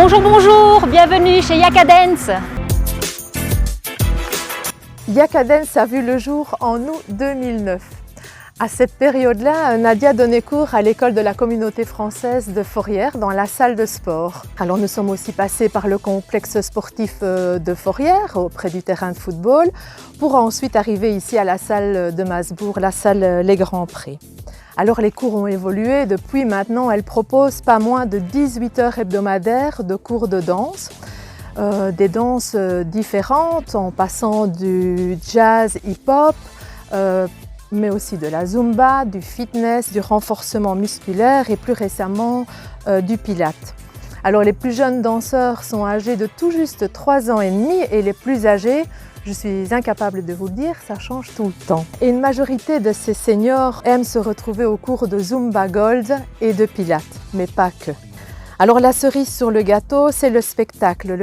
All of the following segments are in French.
Bonjour, bonjour, bienvenue chez Yaka Dance. Yaka Dance a vu le jour en août 2009. À cette période-là, Nadia donnait cours à l'école de la communauté française de Faurières dans la salle de sport. Alors nous sommes aussi passés par le complexe sportif de Faurières, auprès du terrain de football, pour ensuite arriver ici à la salle de Masbourg, la salle Les Grands Prés. Alors les cours ont évolué, depuis maintenant elle propose pas moins de 18 heures hebdomadaires de cours de danse. Des danses différentes en passant du jazz hip-hop, mais aussi de la zumba, du fitness, du renforcement musculaire et plus récemment du pilates. Alors les plus jeunes danseurs sont âgés de tout juste 3 ans et demi et les plus âgés, je suis incapable de vous le dire, ça change tout le temps. Et une majorité de ces seniors aiment se retrouver au cours de Zumba Gold et de pilates, mais pas que. Alors la cerise sur le gâteau, c'est le spectacle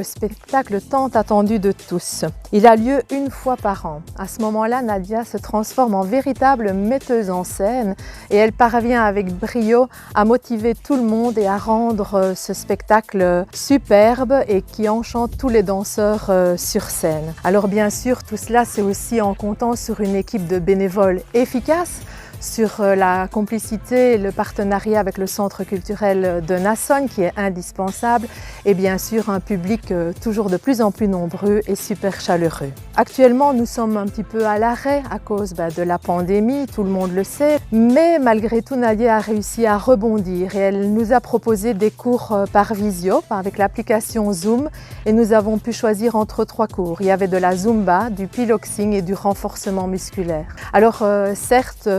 tant attendu de tous. Il a lieu une fois par an. À ce moment-là, Nadia se transforme en véritable metteuse en scène et elle parvient avec brio à motiver tout le monde et à rendre ce spectacle superbe et qui enchante tous les danseurs sur scène. Alors bien sûr, tout cela c'est aussi en comptant sur une équipe de bénévoles efficace, sur la complicité et le partenariat avec le Centre culturel de Nassonne qui est indispensable et bien sûr un public toujours de plus en plus nombreux et super chaleureux. Actuellement nous sommes un petit peu à l'arrêt à cause de la pandémie, tout le monde le sait, mais malgré tout Nadia a réussi à rebondir et elle nous a proposé des cours par visio avec l'application Zoom et nous avons pu choisir entre 3 cours. Il y avait de la Zumba, du piloxing et du renforcement musculaire. Alors certes,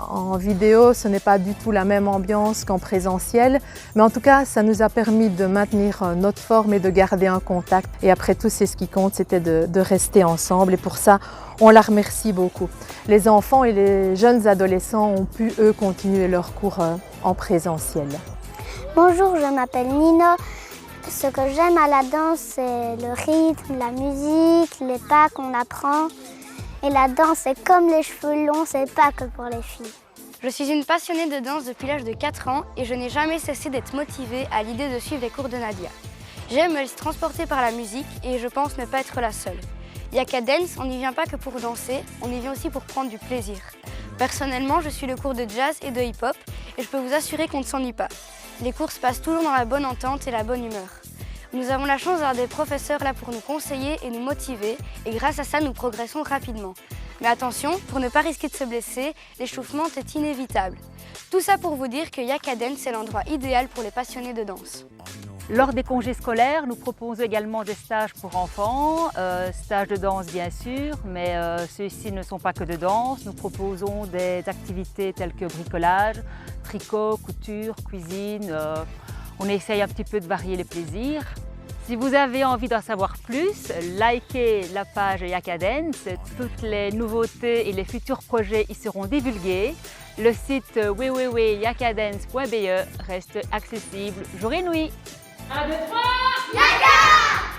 en vidéo, ce n'est pas du tout la même ambiance qu'en présentiel, mais en tout cas, ça nous a permis de maintenir notre forme et de garder un contact. Et après tout, c'est ce qui compte, c'était de rester ensemble. Et pour ça, on la remercie beaucoup. Les enfants et les jeunes adolescents ont pu, eux, continuer leurs cours en présentiel. Bonjour, je m'appelle Nino. Ce que j'aime à la danse, c'est le rythme, la musique, les pas qu'on apprend. Et la danse, c'est comme les cheveux longs, c'est pas que pour les filles. Je suis une passionnée de danse depuis l'âge de 4 ans et je n'ai jamais cessé d'être motivée à l'idée de suivre les cours de Nadia. J'aime me laisser transporter par la musique et je pense ne pas être la seule. Yaka Dance, on n'y vient pas que pour danser, on y vient aussi pour prendre du plaisir. Personnellement, je suis le cours de jazz et de hip-hop et je peux vous assurer qu'on ne s'ennuie pas. Les cours se passent toujours dans la bonne entente et la bonne humeur. Nous avons la chance d'avoir des professeurs là pour nous conseiller et nous motiver et grâce à ça, nous progressons rapidement. Mais attention, pour ne pas risquer de se blesser, l'échauffement est inévitable. Tout ça pour vous dire que Yaka Dance est l'endroit idéal pour les passionnés de danse. Lors des congés scolaires, nous proposons également des stages pour enfants, stages de danse bien sûr, mais ceux-ci ne sont pas que de danse. Nous proposons des activités telles que bricolage, tricot, couture, cuisine. On essaye un petit peu de varier les plaisirs. Si vous avez envie d'en savoir plus, likez la page Yaka Dance. Toutes les nouveautés et les futurs projets y seront divulgués. Le site www.yakadance.be reste accessible jour et nuit. 1, 2, 3, Yaka!